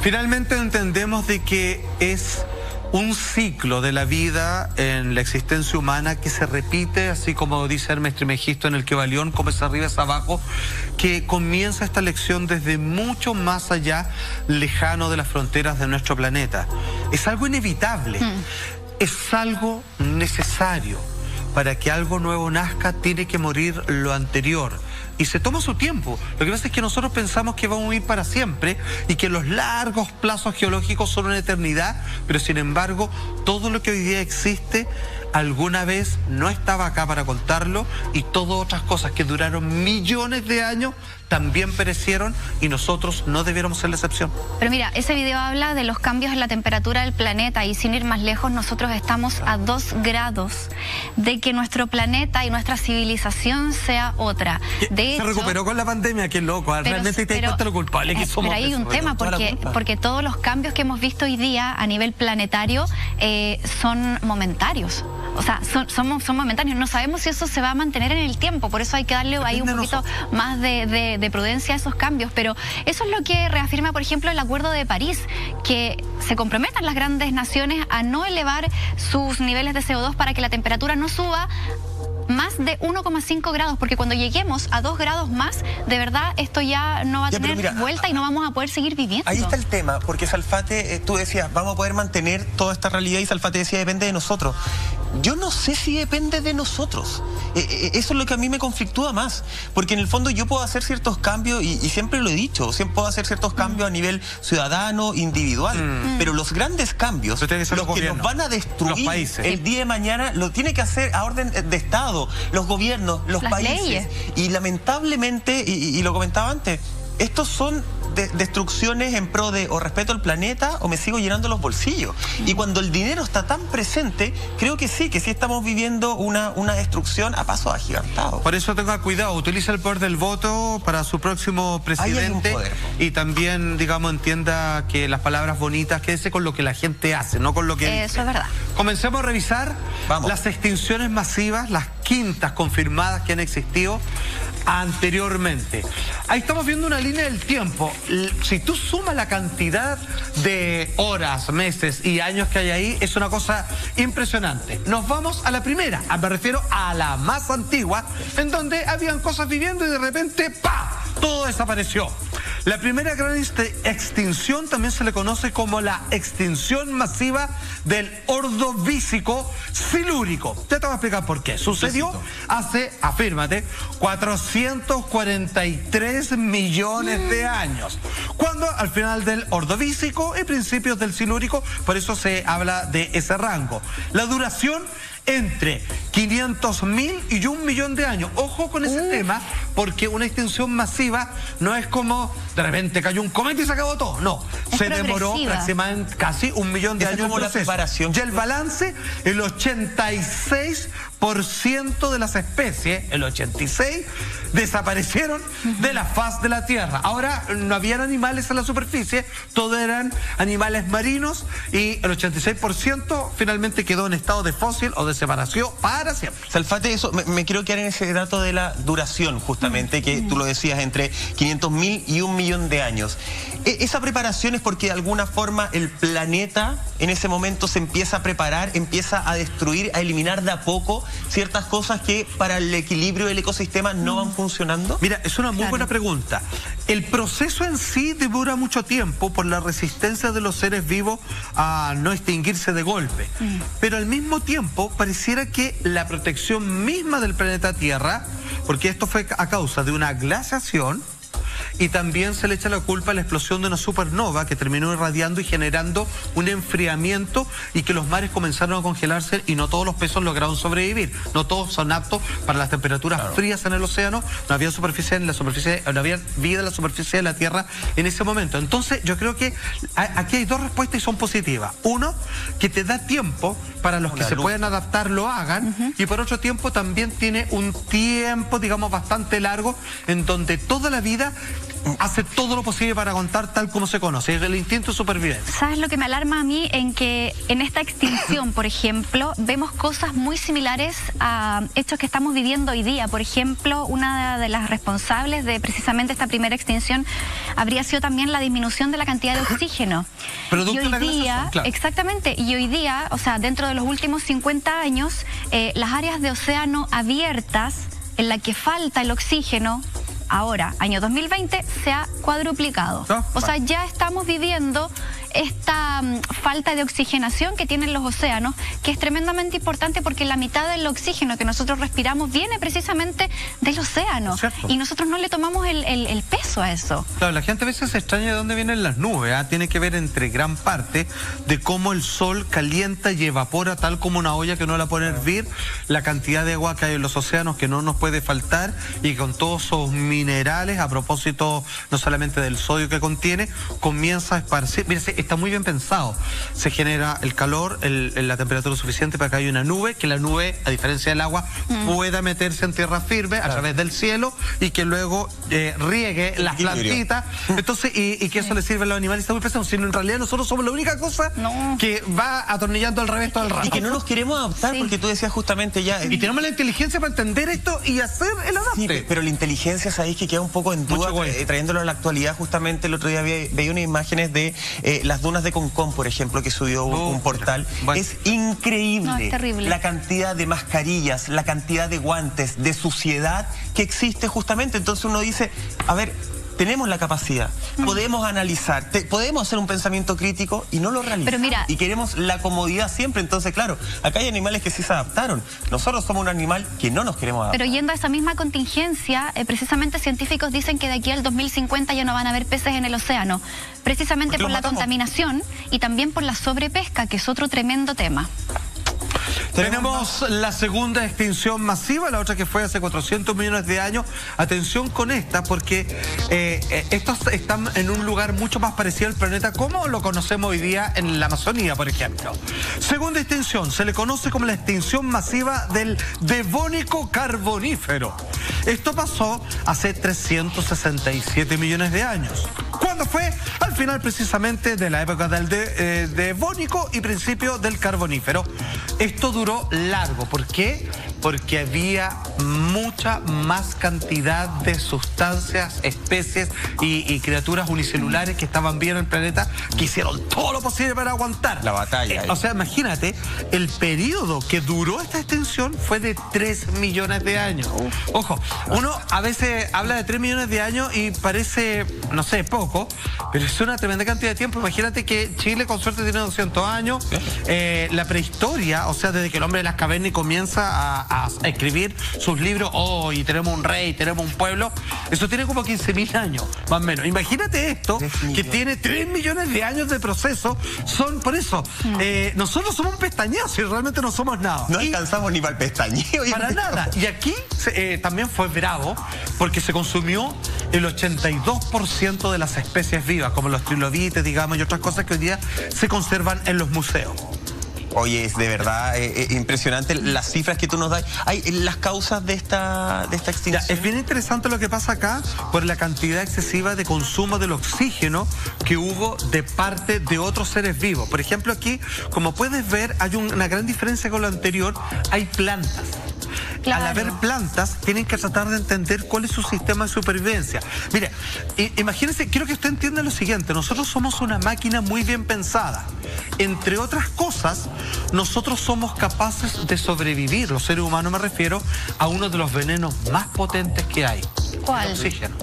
Finalmente entendemos de que es un ciclo de la vida en la existencia humana que se repite, así como dice Hermes Trismegisto en el Kybalión, como es arriba es abajo, que comienza esta lección desde mucho más allá, lejano de las fronteras de nuestro planeta. Es algo inevitable, es algo necesario. Para que algo nuevo nazca, tiene que morir lo anterior. Y se toma su tiempo. Lo que pasa es que nosotros pensamos que vamos a vivir para siempre y que los largos plazos geológicos son una eternidad, pero sin embargo, todo lo que hoy día existe, alguna vez no estaba acá para contarlo, y todas otras cosas que duraron millones de años también perecieron, y nosotros no debiéramos ser la excepción. Pero mira, ese video habla de los cambios en la temperatura del planeta, y sin ir más lejos, nosotros estamos a 2 grados de que nuestro planeta y nuestra civilización sea otra. De hecho, se recuperó con la pandemia, qué loco. Realmente te das cuenta lo culpable que somos. Pero hay un tema, porque todos los cambios que hemos visto hoy día a nivel planetario son momentáneos. O sea, son momentáneos. No sabemos si eso se va a mantener en el tiempo. Por eso hay que darle ahí un poquito más de prudencia a esos cambios. Pero eso es lo que reafirma, por ejemplo, el Acuerdo de París, que se comprometan las grandes naciones a no elevar sus niveles de CO2 para que la temperatura no suba más de 1,5 grados, porque cuando lleguemos a 2 grados más, de verdad esto ya no va a tener vuelta y no vamos a poder seguir viviendo. Ahí está el tema, porque Salfate, tú decías, vamos a poder mantener toda esta realidad, y Salfate decía, depende de nosotros. Yo no sé si depende de nosotros. Eso es lo que a mí me conflictúa más, porque en el fondo yo puedo hacer ciertos cambios, y siempre lo he dicho, siempre puedo hacer ciertos cambios a nivel ciudadano, individual, pero los grandes cambios, los que nos van a destruir el día de mañana, lo tiene que hacer a orden de Estado, los gobiernos, los países. Leyes. Y lamentablemente, y lo comentaba antes, estos son destrucciones en pro de o respeto al planeta o me sigo llenando los bolsillos. Y cuando el dinero está tan presente, creo que sí estamos viviendo una destrucción a pasos agigantados. Por eso tenga cuidado, utiliza el poder del voto para su próximo presidente, y también, digamos, entienda que las palabras bonitas, quédese con lo que la gente hace, no con lo que dice. Eso es verdad. Comencemos a revisar las extinciones masivas, las quintas confirmadas que han existido anteriormente. Ahí estamos viendo una línea del tiempo. Si tú sumas la cantidad de horas, meses y años que hay ahí, es una cosa impresionante. Nos vamos a la primera, me refiero a la más antigua, en donde habían cosas viviendo y de repente ¡pa!, todo desapareció. La primera gran extinción también se le conoce como la extinción masiva del Ordovícico silúrico. Ya te voy a explicar por qué. Sucedió hace, afírmate, 443 millones de años. Cuando al final del Ordovícico y principios del silúrico, por eso se habla de ese rango. La duración entre 500.000 y 1 millón de años. Ojo con ese tema, porque una extinción masiva no es como de repente cayó un cometa y se acabó todo. No, se demoró aproximadamente casi 1 millón de años. La preparación. Y el balance, el 86% de las especies, el 86%, desaparecieron de la faz de la Tierra. Ahora no habían animales en la superficie, todos eran animales marinos, y el 86% finalmente quedó en estado de fósil o de separación para siempre. Salfate, eso, me quiero quedar en ese dato de la duración, justamente, que tú lo decías, entre 500.000 y 1 millón de años. Esa preparación es porque de alguna forma el planeta en ese momento se empieza a preparar, empieza a destruir, a eliminar de a poco ciertas cosas que para el equilibrio del ecosistema no van funcionando. Mira, es una muy buena pregunta. El proceso en sí demora mucho tiempo por la resistencia de los seres vivos a no extinguirse de golpe. Pero al mismo tiempo pareciera que la protección misma del planeta Tierra, porque esto fue a causa de una glaciación, y también se le echa la culpa a la explosión de una supernova que terminó irradiando y generando un enfriamiento, y que los mares comenzaron a congelarse y no todos los peces lograron sobrevivir. No todos son aptos para las temperaturas frías en el océano. No había superficie en la superficie, no había vida en la superficie de la Tierra en ese momento. Entonces yo creo que aquí hay 2 respuestas y son positivas. Uno, que te da tiempo para los que se puedan adaptar lo hagan, y por otro tiempo también tiene un tiempo, digamos, bastante largo, en donde toda la vida hace todo lo posible para aguantar tal como se conoce, es el instinto de supervivencia. ¿Sabes lo que me alarma a mí? En que en esta extinción, por ejemplo, vemos cosas muy similares a hechos que estamos viviendo hoy día. Por ejemplo, una de las responsables de precisamente esta primera extinción habría sido también la disminución de la cantidad de oxígeno. Producto de la día, claro. Exactamente, y hoy día, o sea, dentro de los últimos 50 años, las áreas de océano abiertas en la que falta el oxígeno, ahora, año 2020, se ha cuadruplicado. O sea, ya estamos viviendo esta falta de oxigenación que tienen los océanos, que es tremendamente importante porque la mitad del oxígeno que nosotros respiramos viene precisamente del océano. ¿Cierto? Y nosotros no le tomamos el peso a eso. Claro, la gente a veces se extraña de dónde vienen las nubes, ¿eh? Tiene que ver entre gran parte de cómo el sol calienta y evapora tal como una olla que no la pone a hervir, la cantidad de agua que hay en los océanos que no nos puede faltar y con todos esos minerales, a propósito no solamente del sodio que contiene, comienza a esparcir. Mira, está muy bien pensado. Se genera el calor, la temperatura suficiente para que haya una nube, que la nube, a diferencia del agua, pueda meterse en tierra firme a través del cielo y que luego riegue las plantitas. Entonces, y que eso le sirve a los animales. Está muy pensado, sino en realidad nosotros somos la única cosa que va atornillando al revés todo el rato. Y que no nos queremos adaptar, porque tú decías justamente ya... Y tenemos la inteligencia para entender esto y hacer el adapte. Sí, pero la inteligencia, sabéis que queda un poco en duda, trayéndolo a la actualidad. Justamente el otro día veía unas imágenes de las dunas de Concón, por ejemplo, que subió un portal. Bueno. Es increíble. No, es terrible. La cantidad de mascarillas, la cantidad de guantes, de suciedad que existe justamente. Entonces uno dice, a ver, tenemos la capacidad, podemos analizar, podemos hacer un pensamiento crítico y no lo realizamos. Pero mira, y queremos la comodidad siempre. Entonces, claro, acá hay animales que sí se adaptaron. Nosotros somos un animal que no nos queremos adaptar. Pero yendo a esa misma contingencia, precisamente científicos dicen que de aquí al 2050 ya no van a haber peces en el océano, precisamente por la contaminación y también por la sobrepesca, que es otro tremendo tema. Tenemos la segunda extinción masiva, la otra que fue hace 400 millones de años. Atención con esta, porque estos están en un lugar mucho más parecido al planeta como lo conocemos hoy día en la Amazonía, por ejemplo. Segunda extinción, se le conoce como la extinción masiva del Devónico Carbonífero. Esto pasó hace 367 millones de años. ¿Cuándo fue? Al final precisamente de la época del Devónico y principio del Carbonífero. Esto duró largo. ¿Por qué? Porque había mucha más cantidad de sustancias, especies y criaturas unicelulares que estaban bien en el planeta, que hicieron todo lo posible para aguantar. La batalla. O sea, imagínate, el periodo que duró esta extinción fue de 3 millones de años. Ojo, uno a veces habla de 3 millones de años y parece, no sé, poco, pero es una tremenda cantidad de tiempo. Imagínate que Chile con suerte tiene 200 años. La prehistoria, o sea, desde que el hombre de las cavernas comienza a escribir sus libros, y tenemos un rey, tenemos un pueblo, eso tiene como 15.000 años, más o menos. Imagínate esto, que tiene 3 millones de años de proceso, por eso, nosotros somos un pestañeo, si realmente no somos nada. No alcanzamos ni para el pestañeo. Para nada. Y aquí también fue bravo, porque se consumió el 82% de las especies vivas, como los trilobites, digamos, y otras cosas que hoy día se conservan en los museos. Oye, es de verdad impresionante las cifras que tú nos das. Hay las causas de esta extinción. Ya, es bien interesante lo que pasa acá por la cantidad excesiva de consumo del oxígeno que hubo de parte de otros seres vivos. Por ejemplo, aquí, como puedes ver, hay una gran diferencia con lo anterior. Hay plantas. Claro. Al haber plantas, tienen que tratar de entender cuál es su sistema de supervivencia. Mire, imagínense, quiero que usted entienda lo siguiente. Nosotros somos una máquina muy bien pensada. Entre otras cosas, nosotros somos capaces de sobrevivir. Los seres humanos, me refiero a uno de los venenos más potentes que hay. ¿Cuál? El oxígeno.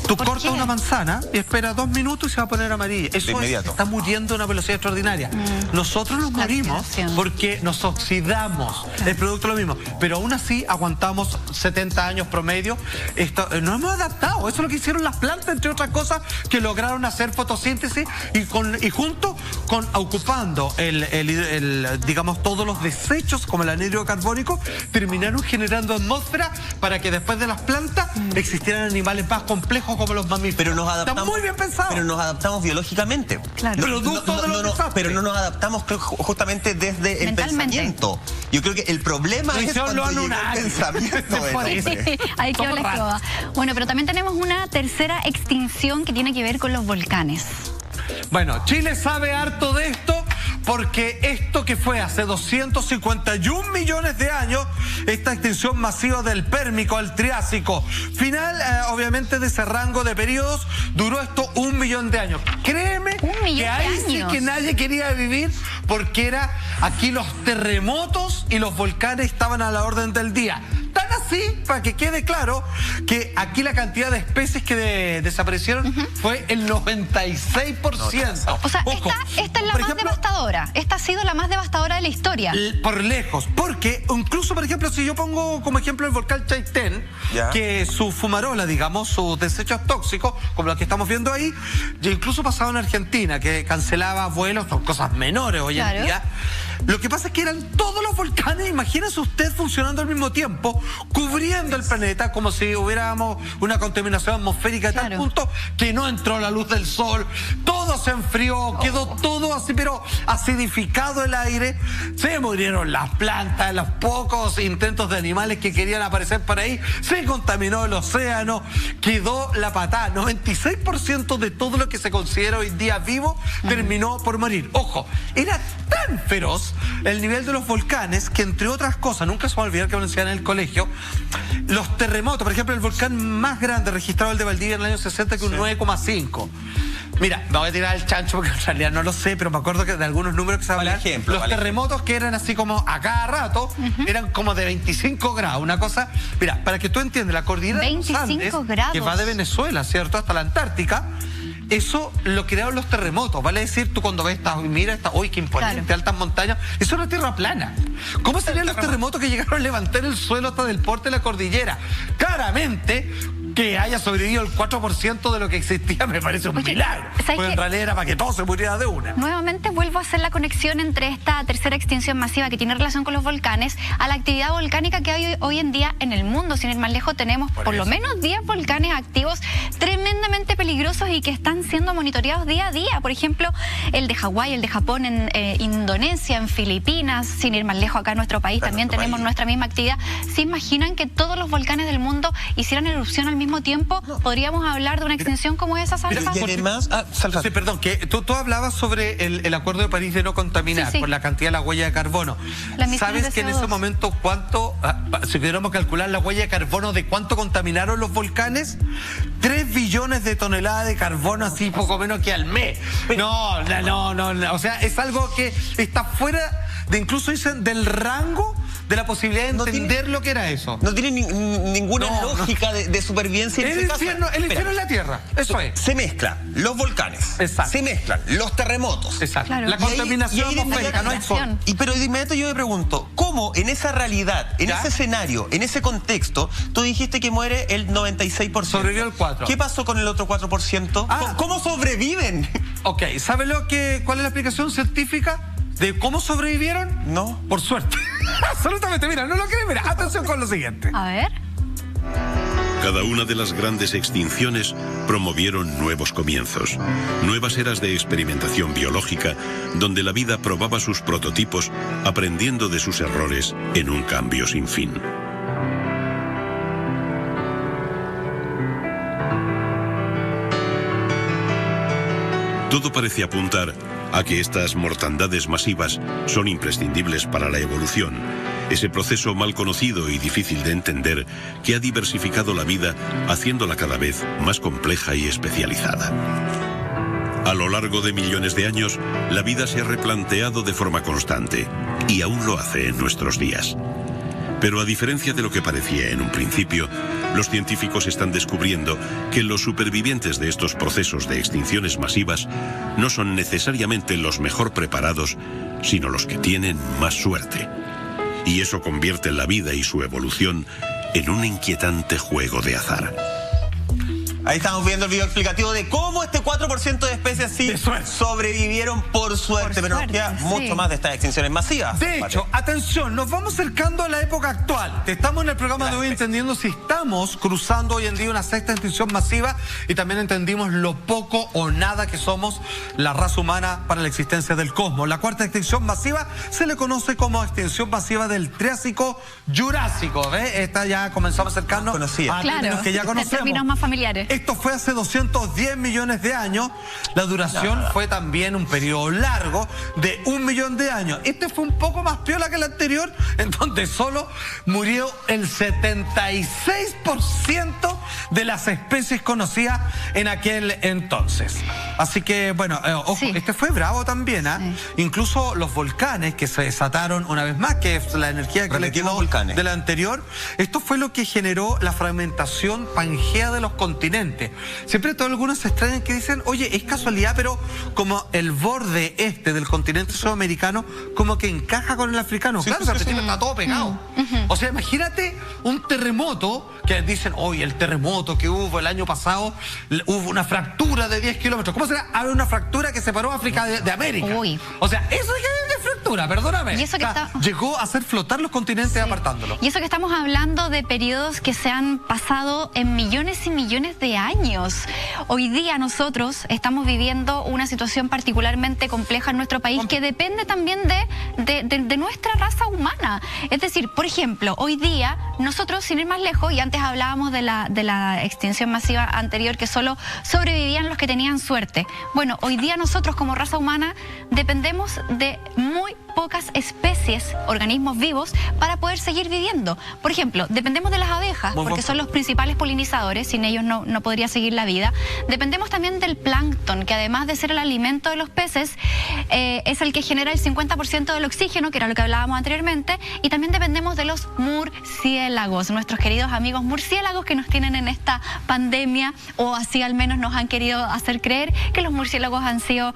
Tú cortas una manzana y esperas 2 minutos y se va a poner amarilla. Eso está muriendo a una velocidad extraordinaria. Nosotros nos morimos porque nos oxidamos. El producto es lo mismo. Pero aún así aguantamos 70 años promedio. Nos hemos adaptado. Eso es lo que hicieron las plantas, entre otras cosas, que lograron hacer fotosíntesis y junto con ocupando digamos, todos los desechos, como el anhídrido carbónico, terminaron generando atmósfera para que después de las plantas existieran animales más complejos complejos como los mamíferos. Pero nos adaptamos. Está muy bien pensado. Pero nos adaptamos biológicamente. Claro. Producto de los desastres. Pero no nos adaptamos justamente desde el pensamiento. Yo creo que el problema es cuando llega el pensamiento. Ahí quedó la escoba. Bueno, pero también tenemos una tercera extinción que tiene que ver con los volcanes. Bueno, Chile sabe harto de esto porque esto que fue hace 251 millones de años, esta extinción masiva del Pérmico al Triásico, final obviamente de ese rango de periodos, duró esto 1 millón de años. Créeme que ahí sí que nadie quería vivir porque era aquí los terremotos y los volcanes estaban a la orden del día. Tan así, para que quede claro, que aquí la cantidad de especies que desaparecieron fue el 96%. O sea, esta es la más devastadora. Esta ha sido la más devastadora de la historia. Por lejos. Porque incluso, por ejemplo, si yo pongo como ejemplo el volcán Chaitén, que su fumarola, digamos, sus desechos tóxicos, como los que estamos viendo ahí, ya incluso pasaba en Argentina, que cancelaba vuelos, son cosas menores hoy en día. Lo que pasa es que eran todos los volcanes, imagínese usted funcionando al mismo tiempo, cubriendo el planeta como si hubiéramos una contaminación atmosférica de tal punto que no entró la luz del sol, todo se enfrió, quedó todo así, pero acidificado el aire, se murieron las plantas, los pocos intentos de animales que querían aparecer por ahí, se contaminó el océano, quedó la patada. 96% de todo lo que se considera hoy día vivo terminó por morir. Ojo, era tan feroz el nivel de los volcanes que, entre otras cosas, nunca se va a olvidar que me enseñaban en el colegio, los terremotos. Por ejemplo, el volcán más grande registrado, el de Valdivia, en el año 60, que un 9,5. Mira, me voy a tirar el chancho porque en realidad no lo sé, pero me acuerdo que de algunos números que se hablan. Los terremotos que eran así como a cada rato, eran como de 25 grados, una cosa. Mira, para que tú entiendas, la cordillera de los Andes, que va de Venezuela, ¿cierto?, hasta la Antártica, eso lo crearon los terremotos, vale decir, tú cuando ves mira, uy, qué imponente, altas montañas, eso es una tierra plana. ¿Cómo serían los terremotos que llegaron a levantar el suelo hasta del porte de la cordillera? Claramente, que haya sobrevivido el 4% de lo que existía me parece un milagro. Porque en realidad era para que todo se muriera de una. Nuevamente vuelvo a hacer la conexión entre esta tercera extinción masiva que tiene relación con los volcanes a la actividad volcánica que hay hoy en día en el mundo. Sin ir más lejos, tenemos por lo menos 10 volcanes activos tremendamente peligrosos y que están siendo monitoreados día a día. Por ejemplo, el de Hawái, el de Japón, en Indonesia, en Filipinas. Sin ir más lejos, acá en nuestro país también tenemos nuestra misma actividad. ¿Se imaginan que todos los volcanes del mundo hicieran erupción al mismo tiempo? ¿Podríamos hablar de una extinción como esa, Salva? Y además, Salva. Sí, perdón, que tú hablabas sobre el Acuerdo de París de no contaminar por la cantidad de la huella de carbono. ¿Sabes que en ese momento si pudiéramos calcular la huella de carbono de cuánto contaminaron los volcanes? 3 billones de toneladas de carbono, así poco menos que al mes. No, o sea, es algo que está fuera de, incluso dicen, del rango de la posibilidad de entender lo que era eso. No tiene ninguna lógica de supervivencia. El infierno es la Tierra, eso es. Se mezclan los volcanes, se mezclan los terremotos, la contaminación atmosférica, no hay sol. Pero de inmediato yo me pregunto, ¿cómo en esa realidad, en ese escenario, en ese contexto, tú dijiste que muere el 96%? Sobrevivió el 4%. ¿Qué pasó con el otro 4%? ¿Cómo sobreviven? Ok, ¿sabe cuál es la explicación científica de cómo sobrevivieron? No. Por suerte. Absolutamente, mira, no lo crees, mira, atención con lo siguiente. A ver. Cada una de las grandes extinciones promovieron nuevos comienzos, nuevas eras de experimentación biológica, donde la vida probaba sus prototipos, aprendiendo de sus errores en un cambio sin fin. Todo parece apuntar a que estas mortandades masivas son imprescindibles para la evolución, ese proceso mal conocido y difícil de entender que ha diversificado la vida, haciéndola cada vez más compleja y especializada. A lo largo de millones de años, la vida se ha replanteado de forma constante, y aún lo hace en nuestros días. Pero a diferencia de lo que parecía en un principio, los científicos están descubriendo que los supervivientes de estos procesos de extinciones masivas no son necesariamente los mejor preparados, sino los que tienen más suerte. Y eso convierte la vida y su evolución en un inquietante juego de azar. Ahí estamos viendo el video explicativo de cómo este 4% de especies sí sobrevivieron por suerte, pero nos queda mucho más de estas extinciones masivas. De hecho, atención, nos vamos acercando a la época actual. Estamos en el programa de hoy entendiendo si estamos cruzando hoy en día una sexta extinción masiva y también entendimos lo poco o nada que somos la raza humana para la existencia del cosmos. La cuarta extinción masiva se le conoce como extinción masiva del Triásico-Jurásico. Esta ya comenzamos a acercarnos a términos que ya conocemos. Términos más familiares. Esto fue hace 210 millones de años. La duración fue también un periodo largo de 1 millón de años. Este fue un poco más piola que el anterior, en donde solo murió el 76% de las especies conocidas en aquel entonces. Así que, bueno, ojo, este fue bravo también, Incluso los volcanes que se desataron una vez más, que es la energía que le quedó de la anterior, esto fue lo que generó la fragmentación pangea de los continentes. Siempre algunos se extrañan que dicen, oye, es casualidad, pero como el borde este del continente sudamericano como que encaja con el africano. Claro, está todo pegado. O sea, imagínate un terremoto, que dicen, oye, el terremoto que hubo el año pasado, hubo una fractura de 10 kilómetros. ¿Cómo será? Había una fractura que separó África de América. O sea, eso es de fractura, perdóname. Y eso que llegó a hacer flotar los continentes apartándolos. Y eso que estamos hablando de periodos que se han pasado en millones y millones de años. Hoy día nosotros estamos viviendo una situación particularmente compleja en nuestro país que depende también de nuestra raza humana. Es decir, por ejemplo, hoy día nosotros, sin ir más lejos, y antes hablábamos de la extinción masiva anterior, que solo sobrevivían los que tenían suerte. Bueno, hoy día nosotros como raza humana dependemos de muy pocas especies, organismos vivos, para poder seguir viviendo. Por ejemplo, dependemos de las abejas, porque son los principales polinizadores, sin ellos no podría seguir la vida. Dependemos también del plancton, que además de ser el alimento de los peces, es el que genera el 50% del oxígeno, que era lo que hablábamos anteriormente, y también dependemos de los murciélagos, nuestros queridos amigos murciélagos que nos tienen en esta pandemia, o así al menos nos han querido hacer creer que los murciélagos han sido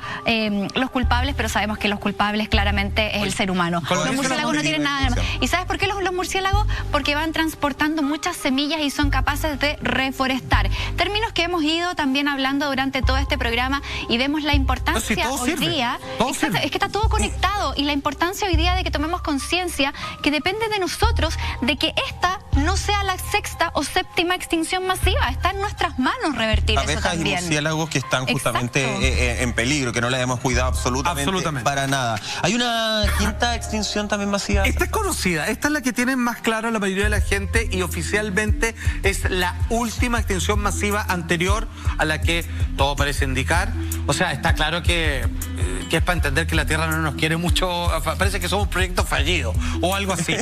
los culpables, pero sabemos que los culpables claramente es el ser humano. Los murciélagos no tienen nada de más. ¿Y sabes por qué los murciélagos? Porque van transportando muchas semillas y son capaces de reforestar. Términos que hemos ido también hablando durante todo este programa y vemos la importancia hoy día. Es que está todo conectado y la importancia hoy día de que tomemos conciencia que depende de nosotros de que esta no sea la sexta o séptima extinción masiva. Está en nuestras manos revertir eso también. Abejas y murciélagos que están justamente en peligro, que no les hemos cuidado absolutamente para nada. Hay una quinta extinción también masiva. Esta es conocida, esta es la que tienen más claro la mayoría de la gente y oficialmente es la última extinción masiva anterior a la que todo parece indicar. O sea, está claro que es para entender que la Tierra no nos quiere mucho, parece que somos un proyecto fallido o algo así.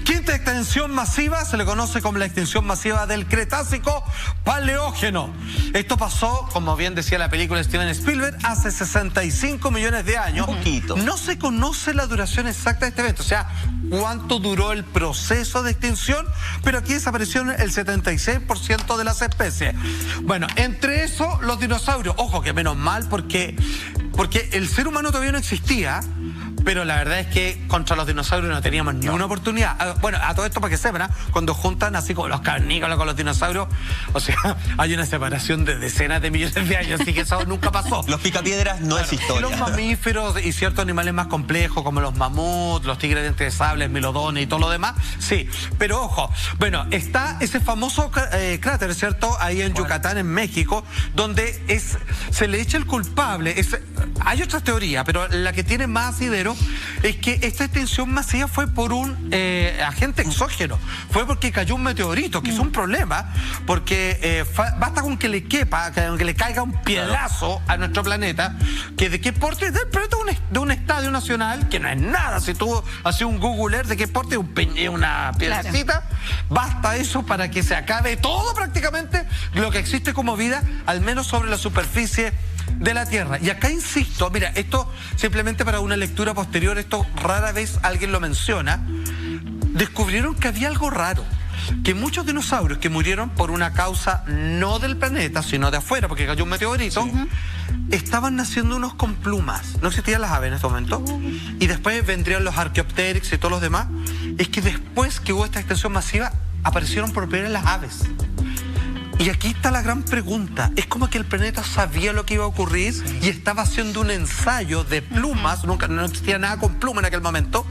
Quinta extinción masiva se le conoce como la extinción masiva del Cretácico Paleógeno. Esto pasó, como bien decía la película de Steven Spielberg, hace 65 millones de años. Un poquito. No se conoce la duración exacta de este evento, o sea, cuánto duró el proceso de extinción, pero aquí desaparecieron el 76% de las especies. Bueno, entre eso, los dinosaurios. Ojo, que menos mal, porque el ser humano todavía no existía, pero la verdad es que contra los dinosaurios no teníamos ni una oportunidad. Bueno, a todo esto para que sepan, cuando juntan así como los carnívoros con los dinosaurios, o sea, hay una separación de decenas de millones de años, así que eso nunca pasó. Los picapiedras no es historia. Los mamíferos y ciertos animales más complejos como los mamuts, los tigres de dientes de sable, melodones y todo lo demás, sí. Pero ojo, bueno, está ese famoso cráter, ¿cierto? Ahí en Yucatán, en México, donde se le echa el culpable. Hay otras teorías, pero la que tiene más asidero es que esta extinción masiva fue por un agente exógeno. Fue porque cayó un meteorito, que es un problema, porque basta con que le quepa, con que le caiga un piedrazo a nuestro planeta, que de qué porte, del planeta de un estadio nacional, que no es nada, si tú haces un Google Earth, de qué porte, una piedrecita, basta eso para que se acabe todo prácticamente lo que existe como vida, al menos sobre la superficie de la Tierra. Y acá insisto, mira, esto simplemente para una lectura posterior, esto rara vez alguien lo menciona, descubrieron que había algo raro, que muchos dinosaurios que murieron por una causa no del planeta, sino de afuera, porque cayó un meteorito, estaban naciendo unos con plumas. No existían las aves en este momento. Y después vendrían los Archaeopteryx y todos los demás. Es que después que hubo esta extinción masiva, aparecieron por primera vez las aves. Y aquí está la gran pregunta. Es como que el planeta sabía lo que iba a ocurrir y estaba haciendo un ensayo de plumas. Nunca, no existía nada con pluma en aquel momento.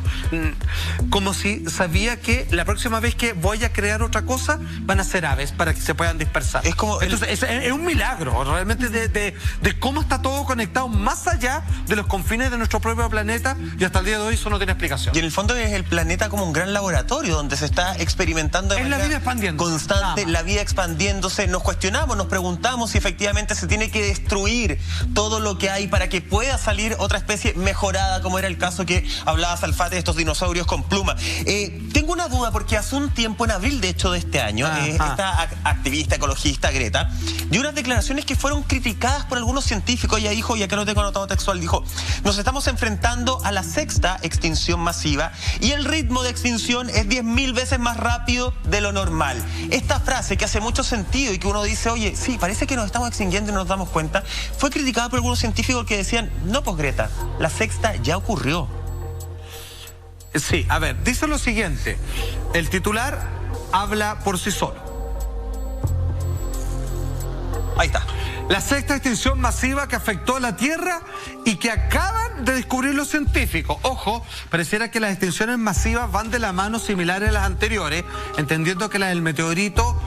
Como si sabía que la próxima vez que voy a crear otra cosa, van a ser aves para que se puedan dispersar. Es como entonces, es un milagro realmente de cómo está todo conectado más allá de los confines de nuestro propio planeta, y hasta el día de hoy eso no tiene explicación. Y en el fondo es el planeta como un gran laboratorio donde se está experimentando de manera la vida expandiendo constante, la vida expandiéndose. Nos cuestionamos, nos preguntamos si efectivamente se tiene que destruir todo lo que hay para que pueda salir otra especie mejorada, como era el caso que hablaba Salfate de estos dinosaurios con pluma. Tengo una duda porque hace un tiempo, en abril de hecho de este año, esta activista ecologista Greta dio unas declaraciones que fueron criticadas por algunos científicos. Ella dijo, y acá lo tengo anotado textual, dijo: nos estamos enfrentando a la 6ª extinción masiva y el ritmo de extinción es 10.000 veces más rápido de lo normal. Esta frase, que hace mucho sentido y que uno dice, oye, sí, parece que nos estamos extinguiendo y no nos damos cuenta, fue criticada por algunos científicos que decían, no, pues Greta, la 6ª ya ocurrió. Sí, a ver, dice lo siguiente: el titular habla por sí solo. Ahí está. La 6ª extinción masiva que afectó a la Tierra y que acaban de descubrir los científicos. Ojo, pareciera que las extinciones masivas van de la mano similares a las anteriores, entendiendo que la del meteorito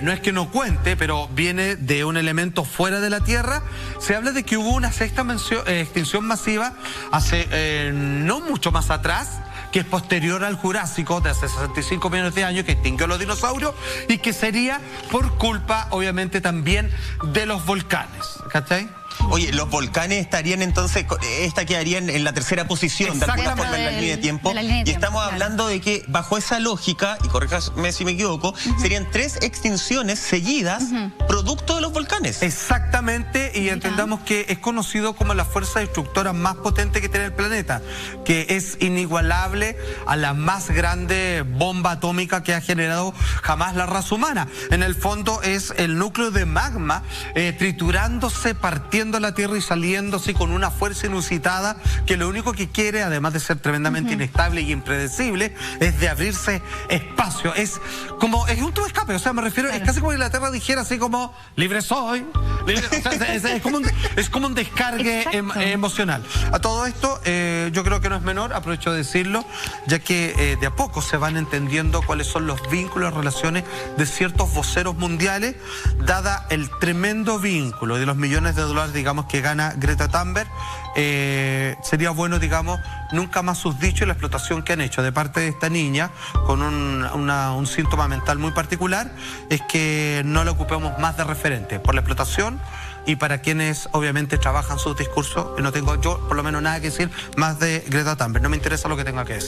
no es que no cuente, pero viene de un elemento fuera de la Tierra. Se habla de que hubo una 6ª extinción masiva hace no mucho más atrás, que es posterior al Jurásico, de hace 65 millones de años, que extinguió los dinosaurios, y que sería por culpa, obviamente, también de los volcanes. ¿Cachai? Oye, los volcanes estarían entonces, esta quedaría en la 3ª posición, de alguna forma, en la línea de tiempo. Y estamos hablando de que, bajo esa lógica, y corríjame si me equivoco, serían 3 extinciones seguidas, producto de los volcanes. Exactamente, y entendamos que es conocido como la fuerza destructora más potente que tiene el planeta, que es inigualable a la más grande bomba atómica que ha generado jamás la raza humana. En el fondo es el núcleo de magma triturándose, partiendo la Tierra y saliendo así con una fuerza inusitada, que lo único que quiere, además de ser tremendamente inestable y impredecible, es de abrirse espacio. Es un tubo de escape, o sea, me refiero, es casi como que la Tierra dijera así como, libre soy, libre, o sea, es como un descargue emocional. A todo esto, yo creo que no es menor, aprovecho de decirlo, ya que de a poco se van entendiendo cuáles son los vínculos, relaciones de ciertos voceros mundiales, dada el tremendo vínculo de los millones de dólares, digamos, que gana Greta Thunberg. Sería bueno, digamos, nunca más sus dichos y la explotación que han hecho de parte de esta niña con un síntoma mental muy particular, es que no la ocupemos más de referente por la explotación y para quienes obviamente trabajan sus discursos. No tengo yo por lo menos nada que decir más de Greta Thunberg, no me interesa lo que tenga que decir.